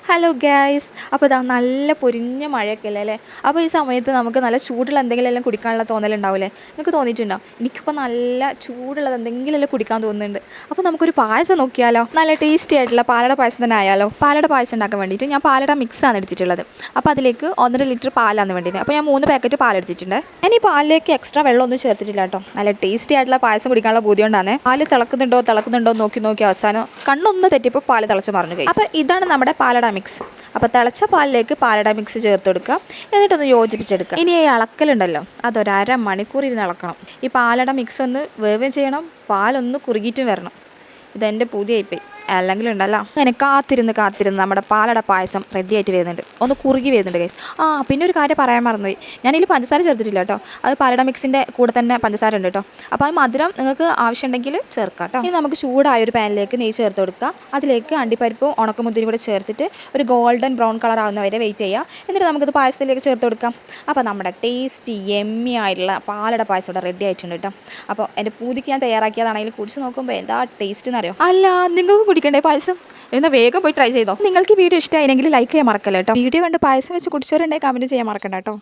Hello guys, അപ്പോൾ ഇതാ നല്ല പൊരിഞ്ഞ മഴയൊക്കെ അല്ലേ. അപ്പോൾ ഈ സമയത്ത് നമുക്ക് നല്ല ചൂടുള്ള എന്തെങ്കിലും എല്ലാം കുടിക്കാനുള്ള തോന്നലുണ്ടാവില്ലേ? നിങ്ങൾക്ക് തോന്നിയിട്ടുണ്ടോ? എനിക്കിപ്പോൾ നല്ല ചൂടുള്ളത് എന്തെങ്കിലും എല്ലാം കുടിക്കാൻ തോന്നുന്നുണ്ട്. അപ്പോൾ നമുക്കൊരു പായസം നോക്കിയാലോ? നല്ല ടേസ്റ്റി ആയിട്ടുള്ള പാലട പായസം തന്നെ ആയാലോ? പാലട പായസം ഉണ്ടാക്കാൻ വേണ്ടിയിട്ട് ഞാൻ പാലട മിക്സാണ് എടുത്തിട്ടുള്ളത്. അപ്പോൾ അതിലേക്ക് 1.5 ലിറ്റർ പാലാണ് വേണ്ടിയിട്ട്. അപ്പോൾ ഞാൻ 3 പാക്കറ്റ് പാലെടുത്തിട്ടുണ്ട്. ഞാൻ ഈ പാലിലേക്ക് എക്സ്ട്രാ വെള്ളമൊന്നും ചേർത്തിട്ടില്ല കേട്ടോ. നല്ല ടേസ്റ്റി ആയിട്ടുള്ള പായസം കുടിക്കാനുള്ള ബുദ്ധി കൊണ്ടാണ്. പാല് തിളക്കുന്നുണ്ടോ നോക്കി അവസാനം കണ്ണൊന്ന് തെറ്റിയപ്പോൾ പാല് തിളച്ച് മറിഞ്ഞു കഴിയും. അപ്പോൾ ഇതാണ് നമ്മുടെ പാലട മിക്സ്. അപ്പോൾ തിളച്ച പാലിലേക്ക് പാലട മിക്സ് ചേർത്ത് കൊടുക്കുക. എന്നിട്ടൊന്ന് യോജിപ്പിച്ചെടുക്കുക. ഇനി ഈ ഇളക്കലുണ്ടല്ലോ, അതൊരു അരമണിക്കൂർ ഇരുന്ന് ഇളക്കണം. ഈ പാലട മിക്സ് ഒന്ന് വേവുകയും ചെയ്യണം, പാലൊന്ന് കുറുകിയിട്ടും വരണം. ഇതെൻ്റെ പുതിയായിപ്പോയി, അല്ലെങ്കിൽ ഉണ്ടല്ലോ അങ്ങനെ കാത്തിരുന്ന് നമ്മുടെ പാലട പായസം റെഡി ആയിട്ട് വരുന്നുണ്ട്. ഒന്ന് കുറുകി വരുന്നുണ്ട് ഗൈസ്. പിന്നെ ഒരു കാര്യം പറയാൻ മറന്നുപോയി, ഞാനിതിൽ പഞ്ചസാര ചേർത്തിട്ടില്ല കേട്ടോ. അത് പാലട മിക്സിൻ്റെ കൂടെ തന്നെ പഞ്ചസാര ഉണ്ട് കേട്ടോ. അപ്പോൾ ആ മധുരം നിങ്ങൾക്ക് ആവശ്യമുണ്ടെങ്കിൽ ചേർക്കാം കേട്ടോ. ഇനി നമുക്ക് ചൂടായ ഒരു പാനിലേക്ക് നെയ്യ് ചേർത്ത് കൊടുക്കുക. അതിലേക്ക് അണ്ടിപ്പരിപ്പും ഉണക്കമുന്തിരിയും കൂടെ ചേർത്തിട്ട് ഒരു ഗോൾഡൻ ബ്രൗൺ കളർ ആവുന്നവരെ വെയിറ്റ് ചെയ്യുക. എന്നിട്ട് നമുക്കിത് പായസത്തിലേക്ക് ചേർത്ത് കൊടുക്കാം. അപ്പോൾ നമ്മുടെ ടേസ്റ്റി എമ്മി ആയിട്ടുള്ള പാലട പായസം ഇവിടെ റെഡി ആയിട്ടുണ്ട് കേട്ടോ. അപ്പോൾ എൻ്റെ പൂതിക്ക് ഞാൻ തയ്യാറാക്കിയതാണെങ്കിൽ കുടിച്ച് നോക്കുമ്പോൾ എന്താ ടേസ്റ്റ് എന്നറിയോ? അല്ല, നിങ്ങൾക്ക് കുടിക്കണ്ടേ പായസം? എന്നാൽ വേഗം പോയി ട്രൈ ചെയ്തോ. നിങ്ങൾക്ക് വീഡിയോ ഇഷ്ടമായെങ്കിൽ ലൈക്ക് ചെയ്യാൻ മറക്കല്ലോ കേട്ടോ. വീഡിയോ കണ്ട് പായസം വെച്ച് കുടിച്ചവരുണ്ടെങ്കിൽ കമൻറ്റ് ചെയ്യാൻ മറക്കണ്ട കേട്ടോ.